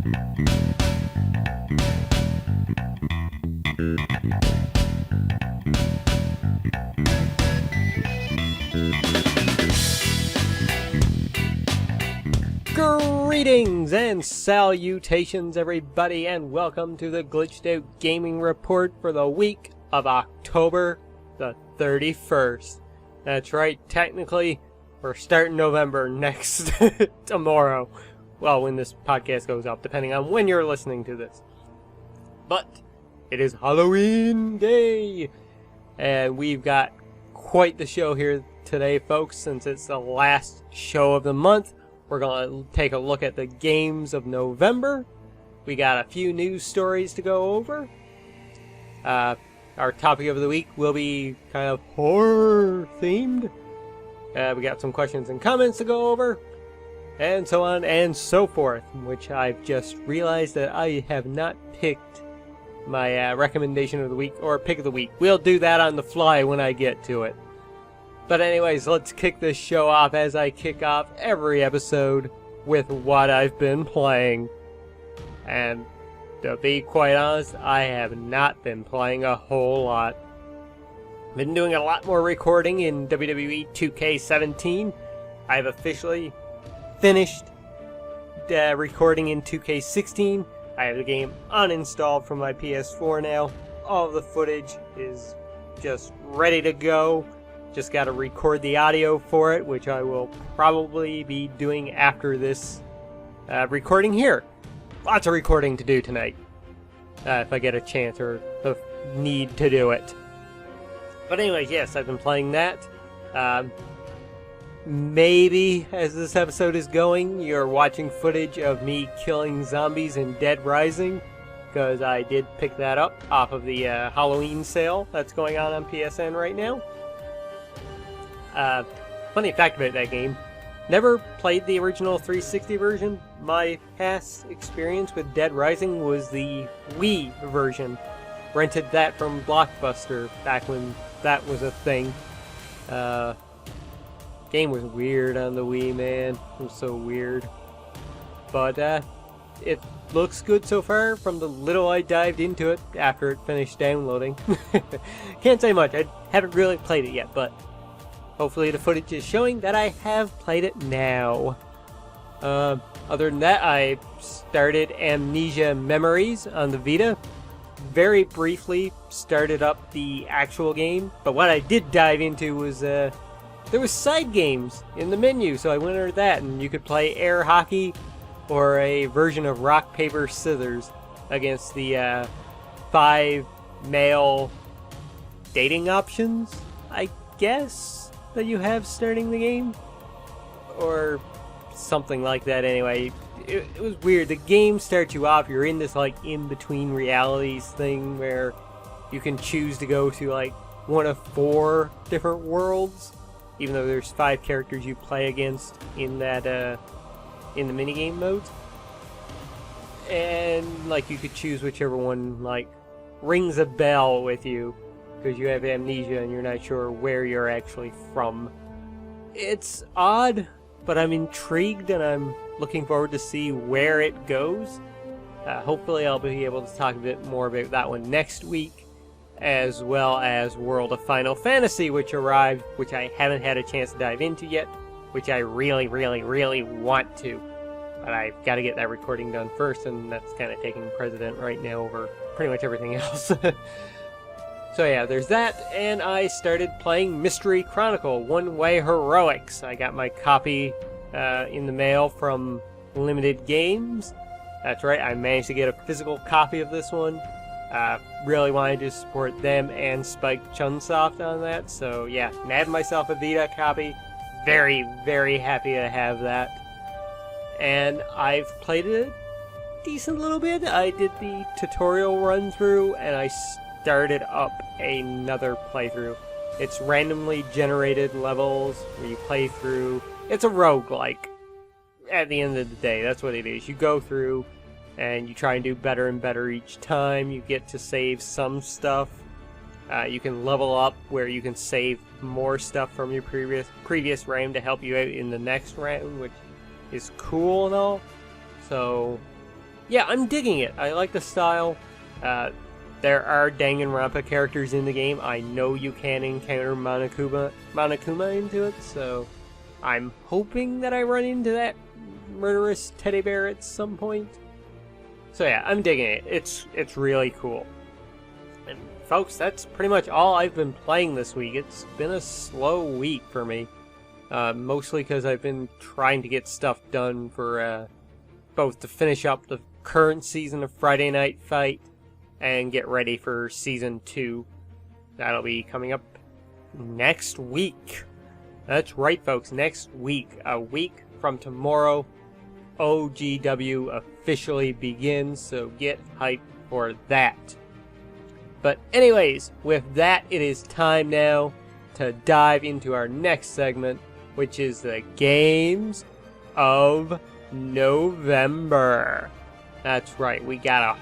Greetings and salutations, everybody, and welcome to the Glitched Out Gaming Report for the week of October the 31st. That's right, technically, we're starting November next tomorrow. Well, when this podcast goes up, depending on when you're listening to this. But it is Halloween Day, and we've got quite the show here today, folks. Since it's the last show of the month, we're going to take a look at the games of November. We got a few news stories to go over. Our topic of the week will be kind of horror themed. We got some questions and comments to go over, and so on and so forth, which I've just realized that I have not picked my recommendation of the week or pick of the week. We'll do that on the fly when I get to it. But anyways, let's kick this show off as I kick off every episode with what I've been playing. And to be quite honest, I have not been playing a whole lot. Been doing a lot more recording in WWE 2K17. I've officially finished recording in 2K16. I have the game uninstalled from my PS4 now. All of the footage is just ready to go. Just got to record the audio for it, which I will probably be doing after this recording here. Lots of recording to do tonight, if I get a chance or the need to do it. But anyways, yes, I've been playing that. Maybe as this episode is going, you're watching footage of me killing zombies in Dead Rising, because I did pick that up off of the Halloween sale that's going on PSN right now. Funny fact about that game, never played the original 360 version. My past experience with Dead Rising was the Wii version. Rented that from Blockbuster back when that was a thing. Game was weird on the Wii, man. It was so weird. But it looks good so far from the little I dived into it after it finished downloading. Can't say much, I haven't really played it yet, but hopefully the footage is showing that I have played it now. Other than that, I started Amnesia Memories on the Vita. Very briefly started up the actual game, but what I did dive into was there was side games in the menu, so I went under that, and you could play air hockey or a version of rock, paper, scissors against the 5 male dating options, I guess, that you have starting the game, or something like that. Anyway, it was weird. The game starts you off, you're in this like in-between realities thing where you can choose to go to like one of 4 different worlds, even though there's 5 characters you play against in that in the minigame modes, and like you could choose whichever one like rings a bell with you, because you have amnesia and you're not sure where you're actually from. It's odd, but I'm intrigued and I'm looking forward to see where it goes. Hopefully I'll be able to talk a bit more about that one next week, as well as World of Final Fantasy, which arrived, which I haven't had a chance to dive into yet, which I really, really, really want to. But I've got to get that recording done first, and that's kind of taking precedent right now over pretty much everything else. So yeah, there's that, and I started playing Mystery Chronicle One-Way Heroics. I got my copy in the mail from Limited Games. That's right, I managed to get a physical copy of this one. Really wanted to support them and Spike Chunsoft on that, so yeah, nabbed myself a Vita copy. Very, very happy to have that. And I've played it a decent little bit. I did the tutorial run through, and I started up another playthrough. It's randomly generated levels where you play through. It's a roguelike at the end of the day. That's what it is. You go through and you try and do better and better each time. You get to save some stuff. You can level up where you can save more stuff from your previous round to help you out in the next round, which is cool and all. So yeah, I'm digging it. I like the style. There are Danganronpa characters in the game. I know you can encounter Monokuma into it, so I'm hoping that I run into that murderous teddy bear at some point. So yeah, I'm digging it. It's really cool. And folks, that's pretty much all I've been playing this week. It's been a slow week for me. Mostly because I've been trying to get stuff done for both to finish up the current season of Friday Night Fight and get ready for Season 2. That'll be coming up next week. That's right, folks, next week. A week from tomorrow, OGW officially begins, so get hyped for that. But anyways, with that, it is time now to dive into our next segment, which is the Games of November. That's right, we got a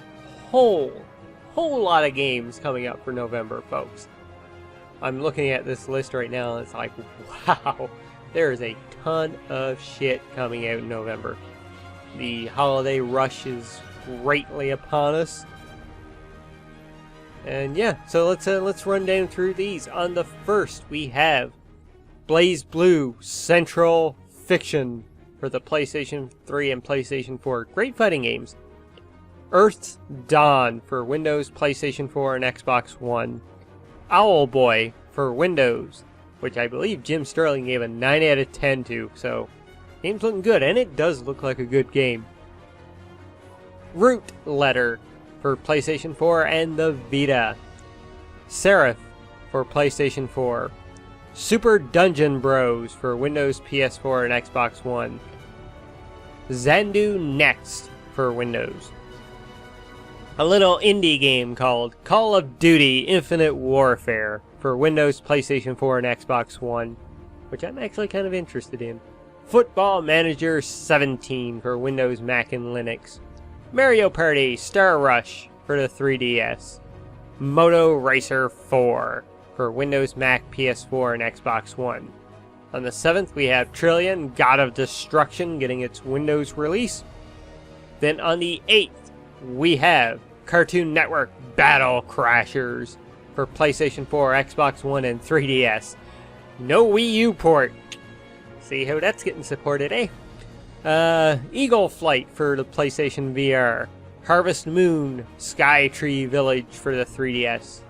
whole lot of games coming up for November, folks. I'm looking at this list right now and it's like, wow, there is a ton of shit coming out in November. The holiday rush is greatly upon us. And yeah, so let's run down through these. On the first, we have BlazBlue Central Fiction for the PlayStation 3 and PlayStation 4. Great fighting games. Earth's Dawn for Windows, PlayStation 4, and Xbox One. Owlboy for Windows, which I believe Jim Sterling gave a 9 out of 10 to, so game's looking good, and it does look like a good game. Root Letter for PlayStation 4 and the Vita. Seraph for PlayStation 4. Super Dungeon Bros for Windows, PS4, and Xbox One. Xandu Next for Windows. A little indie game called Call of Duty Infinite Warfare for Windows, PlayStation 4, and Xbox One, which I'm actually kind of interested in. Football Manager 17 for Windows, Mac, and Linux. Mario Party Star Rush for the 3DS. Moto Racer 4 for Windows, Mac, PS4, and Xbox One. On the 7th, we have Trillion God of Destruction getting its Windows release. Then on the 8th, we have Cartoon Network Battle Crashers for PlayStation 4, Xbox One, and 3DS. No Wii U port. See how that's getting supported, eh? Eagle Flight for the PlayStation VR. Harvest Moon Sky Tree Village for the 3DS.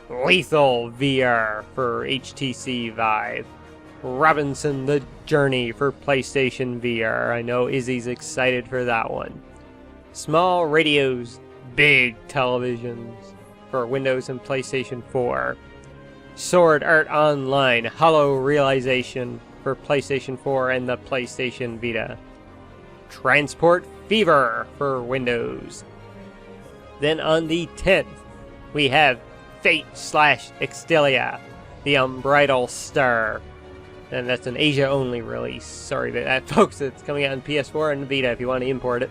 Lethal VR for HTC Vive. Robinson the Journey for PlayStation VR. I know Izzy's excited for that one. Small Radios, Big Televisions for Windows and PlayStation 4. Sword Art Online Hollow Realization for PlayStation 4 and the PlayStation Vita. Transport Fever for Windows. Then on the 10th, we have Fate/Extelia, The Unbridled Star. And that's an Asia-only release. Sorry about that, folks. It's coming out on PS4 and Vita if you want to import it.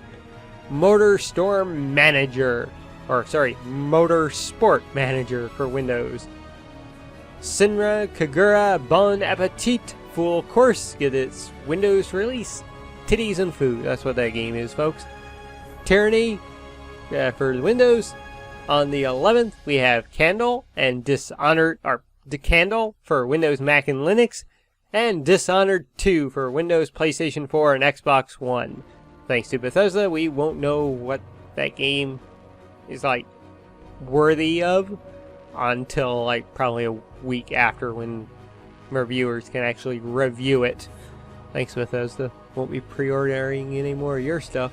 Motorsport Manager for Windows. Sinra Kagura Bon Appetit Full Course get its Windows release. Titties and Food, that's what that game is, folks. Tyranny for Windows. On the 11th, we have Candle and Dishonored, or Candle for Windows, Mac, and Linux. And Dishonored 2 for Windows, PlayStation 4, and Xbox One. Thanks to Bethesda, we won't know what that game is like worthy of until like probably a week after when reviewers can actually review it. Thanks, Bethesda. Won't be pre-ordering any more of your stuff.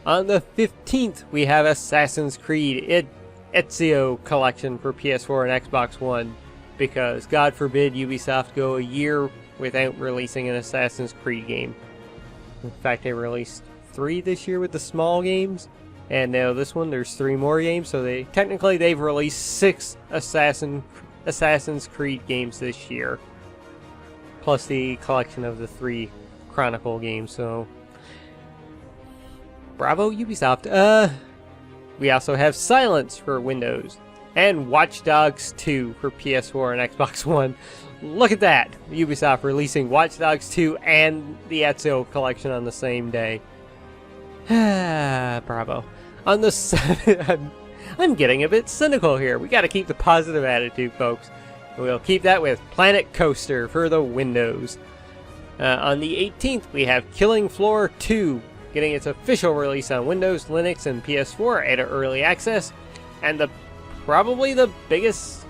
On the 15th, we have Assassin's Creed Ezio Collection for PS4 and Xbox One, because God forbid Ubisoft go a year without releasing an Assassin's Creed game. In fact, they released 3 this year with the small games, and now this one there's 3 more games, so they've released 6 Assassin's Creed games this year, plus the collection of the 3 Chronicle games. So bravo Ubisoft. We also have Silence for Windows and Watch Dogs 2 for PS4 and Xbox One. Look at that! Ubisoft releasing Watch Dogs 2 and the Ezio collection on the same day. Bravo. On the 7th, I'm getting a bit cynical here. We got to keep the positive attitude, folks. We'll keep that with Planet Coaster for the Windows. On the 18th, we have Killing Floor 2, getting its official release on Windows, Linux, and PS4 at early access. And probably the biggest...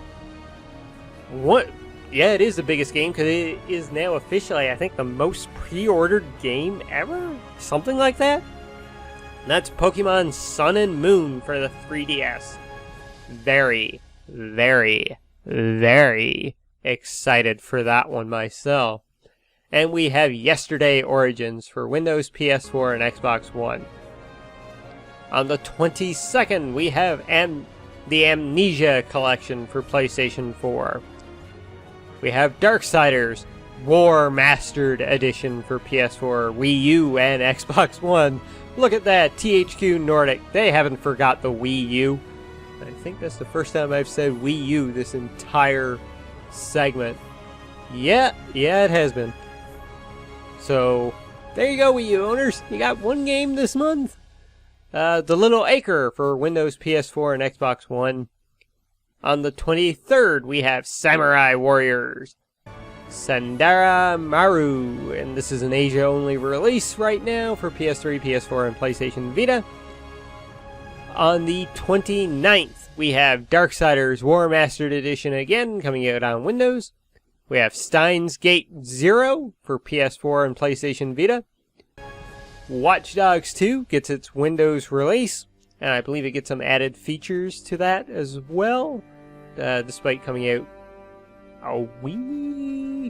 Yeah, it is the biggest game, because it is now officially, I think, the most pre-ordered game ever? Something like that? And that's Pokemon Sun and Moon for the 3DS. Very, very, very excited for that one myself. And we have Yesterday Origins for Windows, PS4, and Xbox One. On the 22nd, we have the Amnesia Collection for PlayStation 4. We have Darksiders War Mastered Edition for PS4, Wii U, and Xbox One. Look at that, THQ Nordic. They haven't forgot the Wii U. I think that's the first time I've said Wii U this entire segment. Yeah, it has been. So, there you go, Wii U owners. You got one game this month. The Little Acre for Windows, PS4, and Xbox One. On the 23rd, we have Samurai Warriors Sandara Maru, and this is an Asia-only release right now for PS3, PS4, and PlayStation Vita. On the 29th, we have Darksiders War Mastered Edition again, coming out on Windows. We have Steins Gate Zero for PS4 and PlayStation Vita. Watch Dogs 2 gets its Windows release, and I believe it gets some added features to that as well, despite coming out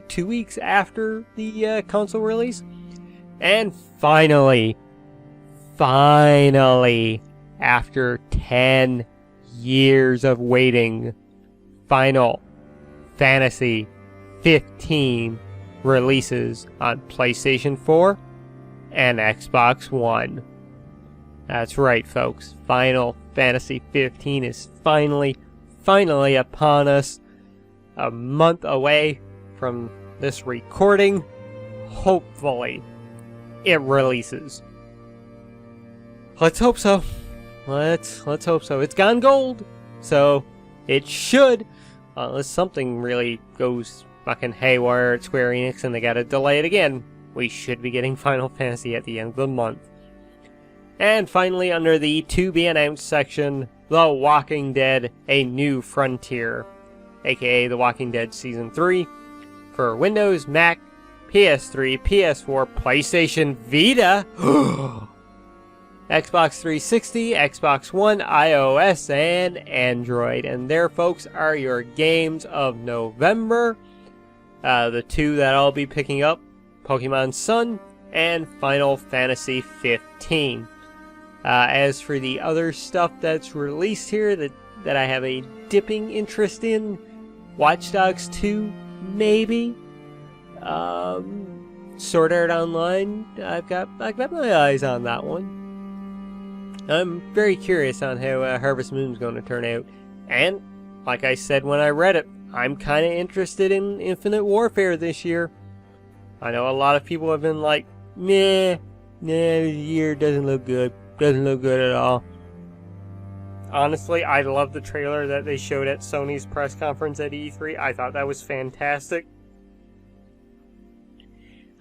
2 weeks after the console release. And finally, after 10 years of waiting, Final Fantasy 15 releases on PlayStation 4 and Xbox One. That's right, folks. Final Fantasy 15 is finally upon us. A month away from this recording. Hopefully, it releases. Let's hope so. Let's hope so. It's gone gold, so it should, unless something really goes fucking haywire at Square Enix and they gotta delay it again. We should be getting Final Fantasy at the end of the month. And finally, under the to-be-announced section, The Walking Dead: A New Frontier, aka The Walking Dead Season 3, for Windows, Mac, PS3, PS4, PlayStation Vita, Xbox 360, Xbox One, iOS, and Android. And there, folks, are your games of November. The two that I'll be picking up, Pokemon Sun and Final Fantasy 15. As for the other stuff that's released here that I have a dipping interest in, Watch Dogs 2, maybe. Sword Art Online, I've got my eyes on that one. I'm very curious on how Harvest Moon's going to turn out. And, like I said when I read it, I'm kind of interested in Infinite Warfare this year. I know a lot of people have been like, nah, this year doesn't look good. Doesn't look good at all. Honestly, I love the trailer that they showed at Sony's press conference at E3. I thought that was fantastic.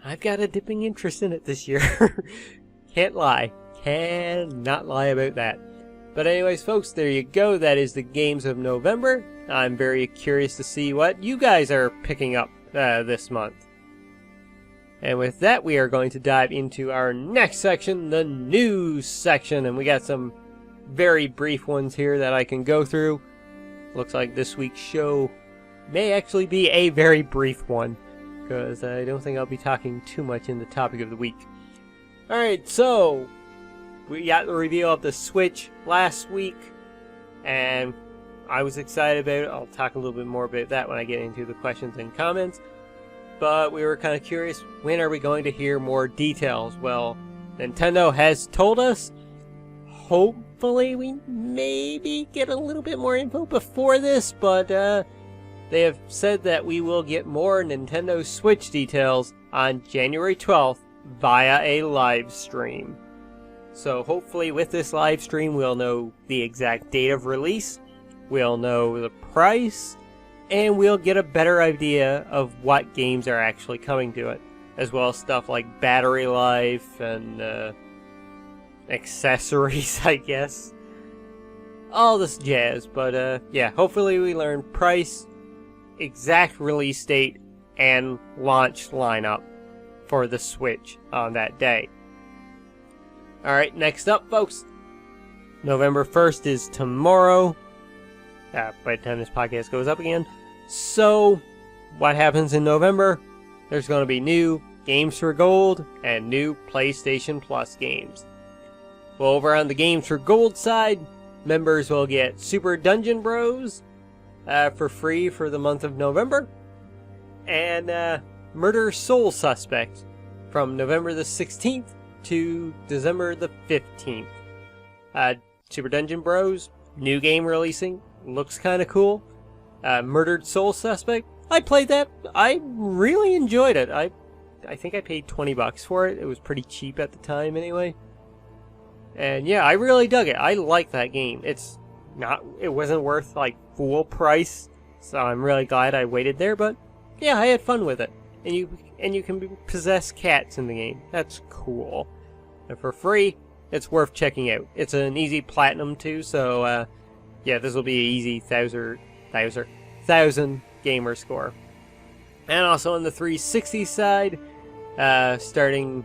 I've got a dipping interest in it this year. Can't lie. Cannot lie about that. But anyways, folks, there you go. That is the games of November. I'm very curious to see what you guys are picking up this month. And with that, we are going to dive into our next section, the news section. And we got some very brief ones here that I can go through. Looks like this week's show may actually be a very brief one, because I don't think I'll be talking too much in the topic of the week. Alright, so we got the reveal of the Switch last week, and I was excited about it. I'll talk a little bit more about that when I get into the questions and comments. But we were kind of curious, when are we going to hear more details? Well, Nintendo has told us. Hopefully we maybe get a little bit more info before this, but they have said that we will get more Nintendo Switch details on January 12th via a live stream. So hopefully with this live stream we'll know the exact date of release, we'll know the price, and we'll get a better idea of what games are actually coming to it, as well as stuff like battery life and accessories, I guess. All this jazz, but yeah, hopefully we learn price, exact release date, and launch lineup for the Switch on that day. Alright, next up, folks. November 1st is tomorrow. By the time this podcast goes up again. So, what happens in November? There's going to be new Games for Gold and new PlayStation Plus games. Well, over on the Games for Gold side, members will get Super Dungeon Bros for free for the month of November. And Murder Soul Suspect from November the 16th to December the 15th. Super Dungeon Bros, new game releasing, looks kind of cool. Murdered Soul Suspect, I played that, I really enjoyed it. I think I paid $20 for it. It was pretty cheap at the time anyway. And yeah, I really dug it. I like that game. It wasn't worth like full price, so I'm really glad I waited there, but yeah, I had fun with it. And you can possess cats in the game. That's cool. And for free, it's worth checking out. It's an easy platinum too, so yeah, this will be an easy 1,000 gamer score. And also on the 360 side, starting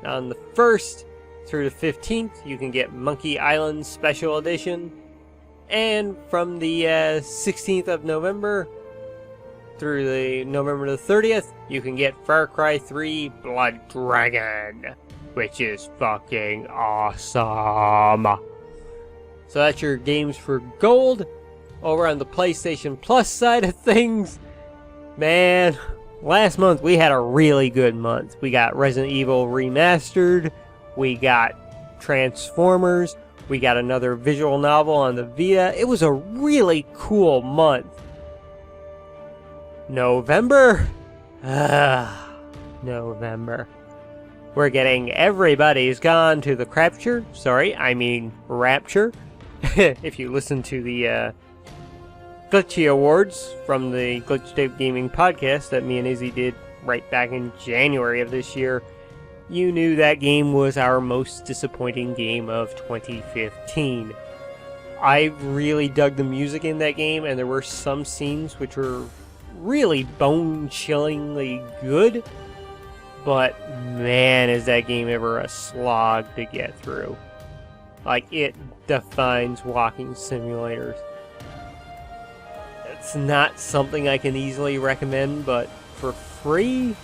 on the 1st through the 15th, you can get Monkey Island Special Edition. And from the 16th of November through the November the 30th, you can get Far Cry 3 Blood Dragon, which is fucking awesome. So that's your Games for Gold. Over on the PlayStation Plus side of things, man, last month we had a really good month. We got Resident Evil Remastered, we got Transformers, we got another visual novel on the Vita. It was a really cool month. November? November. We're getting Everybody's Gone to the Rapture. Rapture. If you listen to the Glitchy Awards from the Glitch Tape Gaming podcast that me and Izzy did right back in January of this year, you knew that game was our most disappointing game of 2015. I really dug the music in that game, and there were some scenes which were really bone-chillingly good, but man, is that game ever a slog to get through. Like, it defines walking simulators. It's not something I can easily recommend, but for free,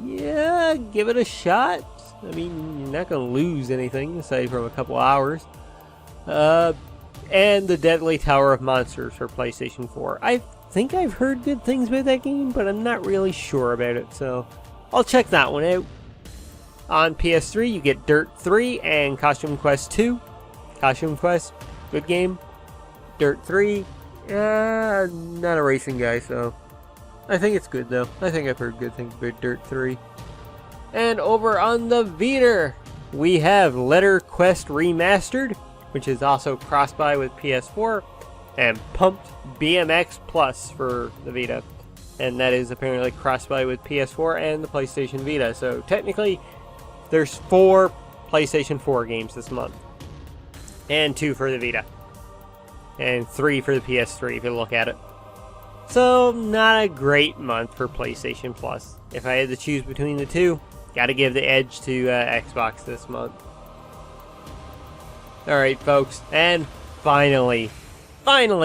yeah, give it a shot. I mean, you're not going to lose anything, aside from a couple hours. And the Deadly Tower of Monsters for PlayStation 4. I think I've heard good things about that game, but I'm not really sure about it, so I'll check that one out. On PS3, you get Dirt 3 and Costume Quest 2. Costume Quest, good game. Dirt 3, not a racing guy, so I think it's good, though. I think I've heard good things about Dirt 3. And over on the Vita, we have Letter Quest Remastered, which is also cross-buy with PS4, and Pumped BMX Plus for the Vita. And that is apparently cross-buy with PS4 and the PlayStation Vita. So technically, there's 4 PlayStation 4 games this month. And 2 for the Vita. And 3 for the PS3 if you look at it. So, not a great month for PlayStation Plus. If I had to choose between the two, gotta give the edge to Xbox this month. Alright, folks. And finally,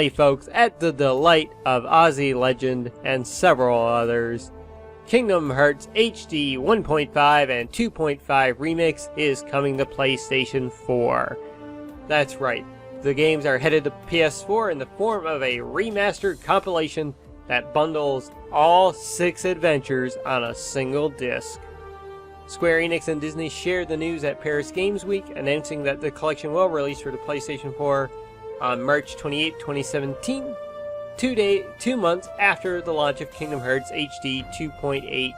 folks, at the delight of Aussie Legend and several others, Kingdom Hearts HD 1.5 and 2.5 Remix is coming to PlayStation 4. That's right, the games are headed to PS4 in the form of a remastered compilation that bundles all 6 adventures on a single disc. Square Enix and Disney shared the news at Paris Games Week, announcing that the collection will release for the PlayStation 4 on March 28, 2017, 2 months after the launch of Kingdom Hearts HD 2.8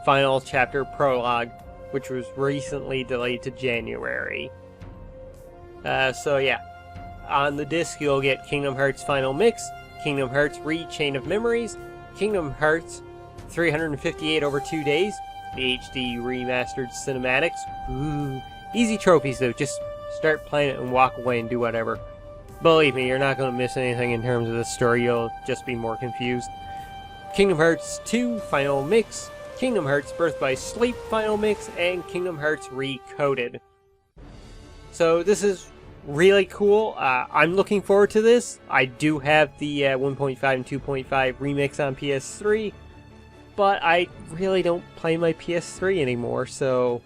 Final Chapter Prologue which was recently delayed to January. So yeah, on the disc you'll get Kingdom Hearts Final Mix, Kingdom Hearts Chain of Memories, Kingdom Hearts 358 over 2 days, the HD remastered cinematics. Ooh, easy trophies though, just start playing it and walk away and do whatever. Believe me, you're not going to miss anything in terms of the story, you'll just be more confused. Kingdom Hearts 2 Final Mix, Kingdom Hearts Birth by Sleep Final Mix, and Kingdom Hearts Recoded. So this is really cool. I'm looking forward to this. I do have the 1.5 and 2.5 remix on PS3, but I really don't play my PS3 anymore, so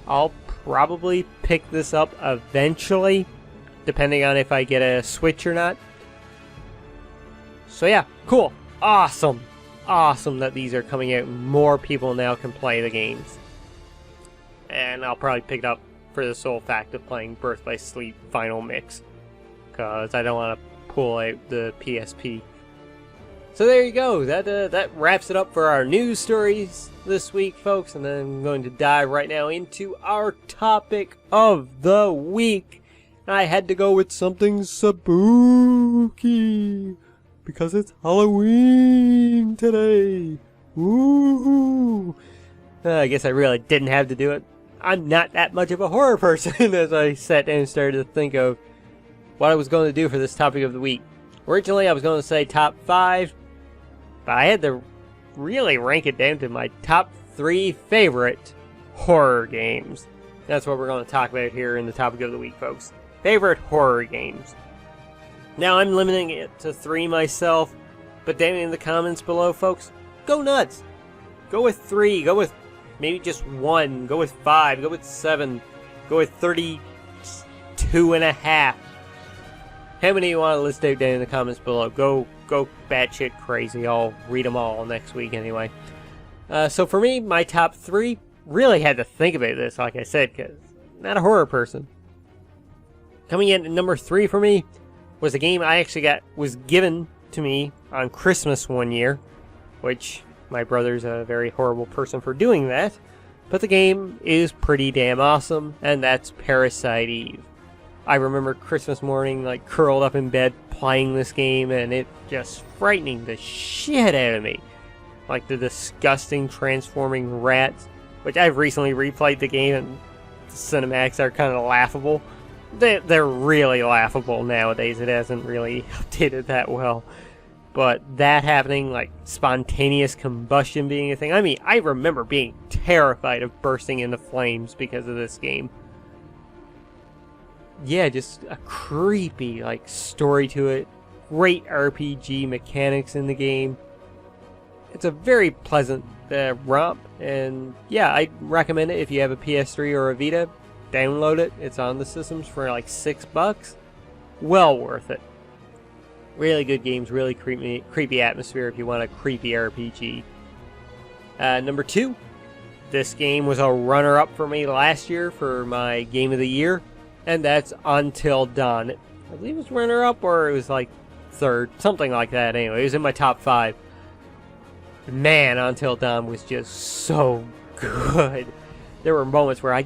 I'll probably pick this up eventually, depending on if I get a Switch or not. So yeah, cool. Awesome. Awesome that these are coming out. More people now can play the games. And I'll probably pick it up for the sole fact of playing Birth by Sleep Final Mix, because I don't want to pull out the PSP. So there you go. That wraps it up for our news stories this week, folks. And then I'm going to dive right now into our topic of the week. I had to go with something spooky because it's Halloween today. Woohoo! I guess I really didn't have to do it. I'm not that much of a horror person as I sat down and started to think of what I was going to do for this topic of the week. Originally I was going to say top 5, but I had to really rank it down to my top 3 favorite horror games. That's what we're going to talk about here in the topic of the week, folks. Favorite horror games. Now I'm limiting it to 3 myself, but down in the comments below, folks, go nuts. Go with 3, go with maybe just 1, go with 5, go with 7, go with 32.5. How many you want to list out down in the comments below? Go batshit crazy. I'll read them all next week anyway. So for me, my top 3, really had to think about this, like I said, because I'm not a horror person. Coming in at number 3 for me was a game I actually was given to me on Christmas one year, which my brother's a very horrible person for doing that, but the game is pretty damn awesome, and that's Parasite Eve. I remember Christmas morning, like, curled up in bed playing this game, and it just frightening the shit out of me. Like the disgusting transforming rats, which I've recently replayed the game, and the cinematics are kind of laughable. They're really laughable nowadays. It hasn't really updated that well. But that happening, like spontaneous combustion being a thing. I mean, I remember being terrified of bursting into flames because of this game. Yeah, just a creepy, like, story to it. Great RPG mechanics in the game. It's a very pleasant romp, and yeah, I'd recommend it if you have a PS3 or a Vita. Download it. It's on the systems for like $6. Well worth it. Really good games, really creepy atmosphere if you want a creepy RPG. Number 2, this game was a runner-up for me last year for my Game of the Year, and that's Until Dawn. I believe it was runner-up, or it was like 3rd, something like that. Anyway, it was in my top 5. Man, Until Dawn was just so good. There were moments where I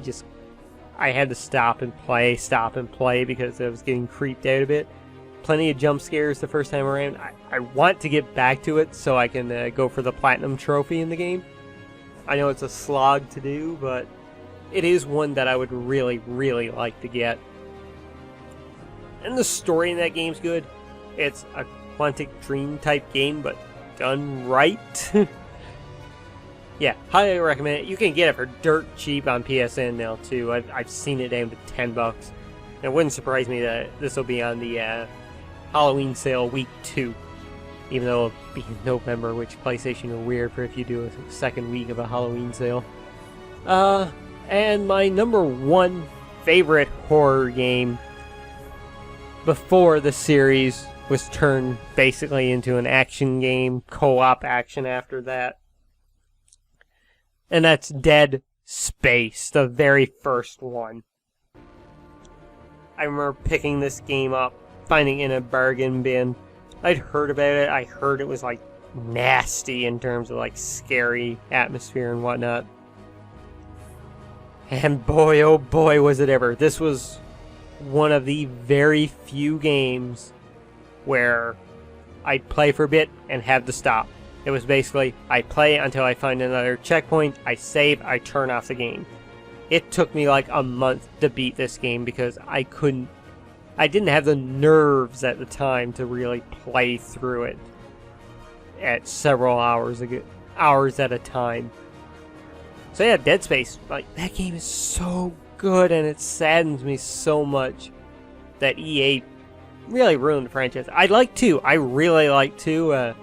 had to stop and play because I was getting creeped out a bit. Plenty of jump scares the first time around. I want to get back to it so I can go for the platinum trophy in the game. I know it's a slog to do, but it is one that I would really, really like to get. And the story in that game's good. It's a Quantic Dream type game, but done right. Yeah, highly recommend it. You can get it for dirt cheap on PSN now too. I've seen it down to $10. It wouldn't surprise me that this will be on the Halloween sale week 2, even though it'll be in November, which PlayStation are weird for if you do a second week of a Halloween sale. And my number 1 favorite horror game before the series was turned basically into an action game, co-op action after that. And that's Dead Space, the very first one. I remember picking this game up, finding it in a bargain bin. I'd heard about it. I heard it was like nasty in terms of like scary atmosphere and whatnot. And boy, oh boy, was it ever. This was one of the very few games where I'd play for a bit and have to stop. It was basically, I play until I find another checkpoint, I save, I turn off the game. It took me like a month to beat this game because I didn't have the nerves at the time to really play through it at several hours at a time. So yeah, Dead Space, like, that game is so good, and it saddens me so much that EA really ruined the franchise. I really like 2.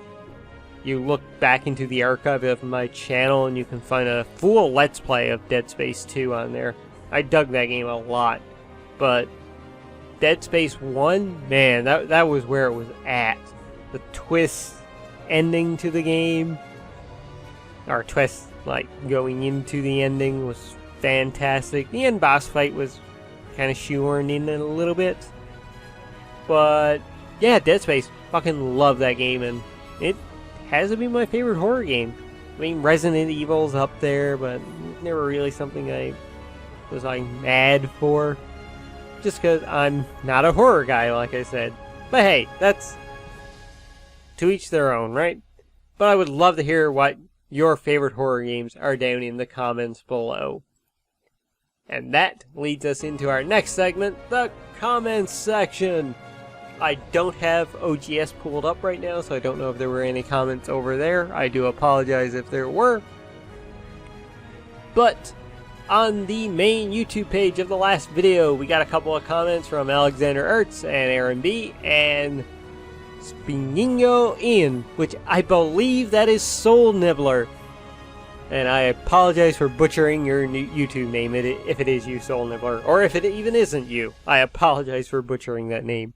You look back into the archive of my channel and you can find a full Let's Play of Dead Space 2 on there. I dug that game a lot, but Dead Space 1, man, that was where it was at. The twist ending to the game, or twist like going into the ending, was fantastic. The end boss fight was kind of shoehorned in a little bit, but yeah, Dead Space, fucking love that game, and it has to be my favorite horror game. I mean, Resident Evil's up there, but never really something I was like mad for, just because I'm not a horror guy, like I said. But hey, that's to each their own, right? But I would love to hear what your favorite horror games are down in the comments below. And that leads us into our next segment, the comments section. I don't have OGS pulled up right now, so I don't know if there were any comments over there. I do apologize if there were. But on the main YouTube page of the last video, we got a couple of comments from Alexander Ertz and Aaron B. and Spinino In, which I believe that is Soul Nibbler. And I apologize for butchering your YouTube name if it is you, Soul Nibbler, or if it even isn't you. I apologize for butchering that name.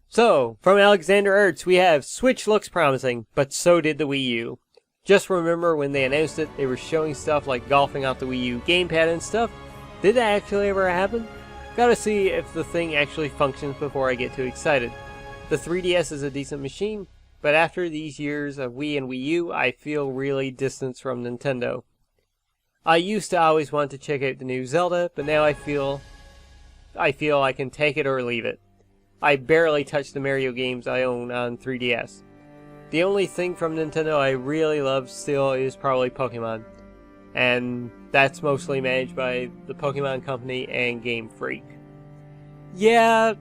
So, from Alexander Ertz, we have Switch looks promising, but so did the Wii U. Just remember when they announced it, they were showing stuff like golfing off the Wii U gamepad and stuff. Did that actually ever happen? Gotta see if the thing actually functions before I get too excited. The 3DS is a decent machine, but after these years of Wii and Wii U, I feel really distanced from Nintendo. I used to always want to check out the new Zelda, but now I feel I can take it or leave it. I barely touch the Mario games I own on 3DS. The only thing from Nintendo I really love still is probably Pokemon, and that's mostly managed by the Pokemon Company and Game Freak. Yeah,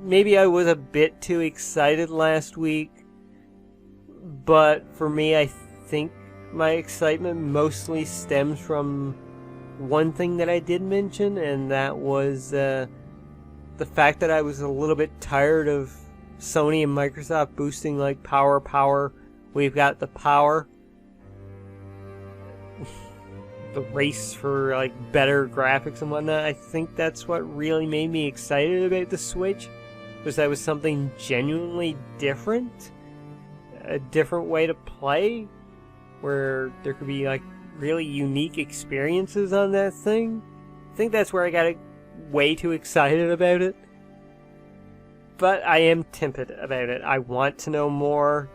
maybe I was a bit too excited last week, but for me, I think my excitement mostly stems from one thing that I did mention, and that was the fact that I was a little bit tired of Sony and Microsoft boosting like power, we've got the power. The race for like better graphics and whatnot. I think that's what really made me excited about the Switch, was that was something genuinely different, a different way to play, where there could be like really unique experiences on that thing. I think that's where I got way too excited about it, but I am timid about it. I want to know more.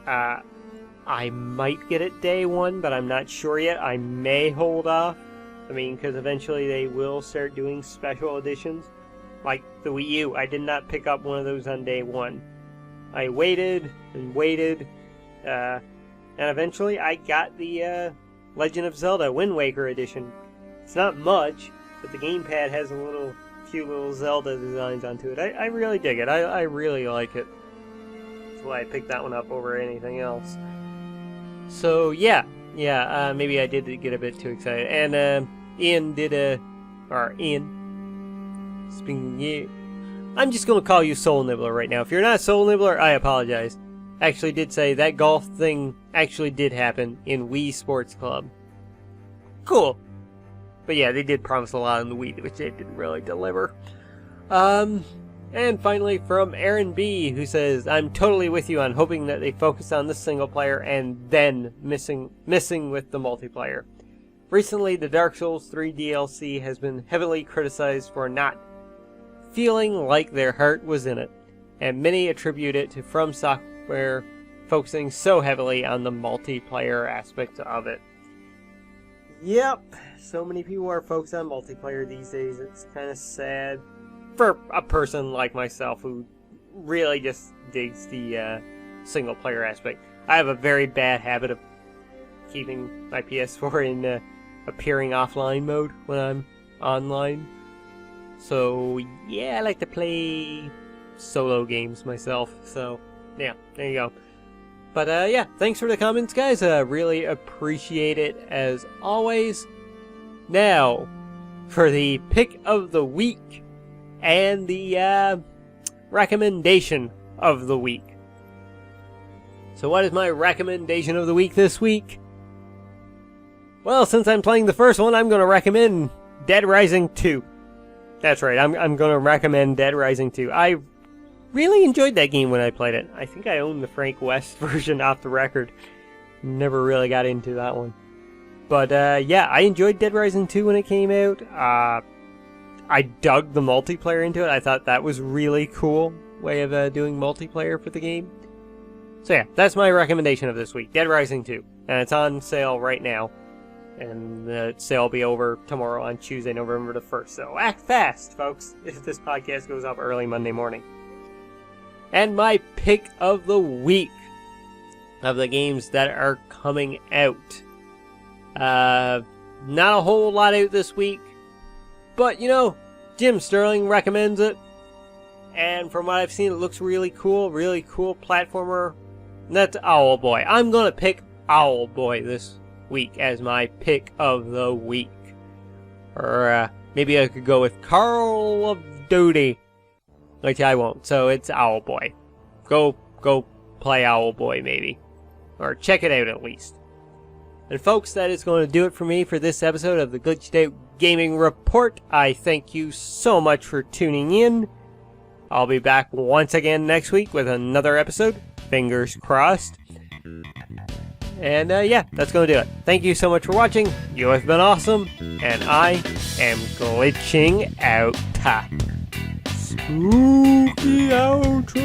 I might get it day one, but I'm not sure yet. I may hold off. I mean, because eventually they will start doing special editions. Like the Wii U, I did not pick up one of those on day one. I waited and waited, and eventually I got the Legend of Zelda Wind Waker edition. It's not much, but the gamepad has a few little Zelda designs onto it. I really dig it. I really like it. That's why I picked that one up over anything else. So yeah, maybe I did get a bit too excited. And Ian, I'm just gonna call you Soul Nibbler right now. If you're not Soul Nibbler, I apologize. Actually did say that golf thing actually did happen in Wii Sports Club. Cool. But yeah, they did promise a lot on the Wii, which they didn't really deliver. And finally, from Aaron B, who says, I'm totally with you on hoping that they focus on the single player and then missing with the multiplayer. Recently, the Dark Souls 3 DLC has been heavily criticized for not feeling like their heart was in it, and many attribute it to From Software focusing so heavily on the multiplayer aspect of it. Yep, so many people are focused on multiplayer these days. It's kind of sad for a person like myself who really just digs the single player aspect. I have a very bad habit of keeping my PS4 in appearing offline mode when I'm online. So yeah, I like to play solo games myself. So yeah, there you go. But yeah, thanks for the comments, guys. Really appreciate it as always. Now, for the pick of the week and the recommendation of the week. So what is my recommendation of the week this week? Well, since I'm playing the first one, I'm going to recommend Dead Rising 2. That's right, I'm going to recommend Dead Rising 2. I really enjoyed that game when I played it. I think I own the Frank West version off the record. Never really got into that one. But yeah, I enjoyed Dead Rising 2 when it came out. I dug the multiplayer into it. I thought that was really cool way of doing multiplayer for the game. So yeah, that's my recommendation of this week. Dead Rising 2. And it's on sale right now. And the sale will be over tomorrow on Tuesday, November the 1st. So act fast, folks, if this podcast goes up early Monday morning. And my pick of the week of the games that are coming out. Not a whole lot out this week. But, you know, Jim Sterling recommends it. And from what I've seen, it looks really cool. Really cool platformer. And that's Owlboy. I'm going to pick Owlboy this week as my pick of the week. Or maybe I could go with Call of Duty. Which I won't, so it's Owlboy. Go play Owlboy, maybe. Or check it out, at least. And folks, that is going to do it for me for this episode of the Glitched Out Gaming Report. I thank you so much for tuning in. I'll be back once again next week with another episode. Fingers crossed. And yeah, that's going to do it. Thank you so much for watching. You have been awesome. And I am glitching out. Spooky outro.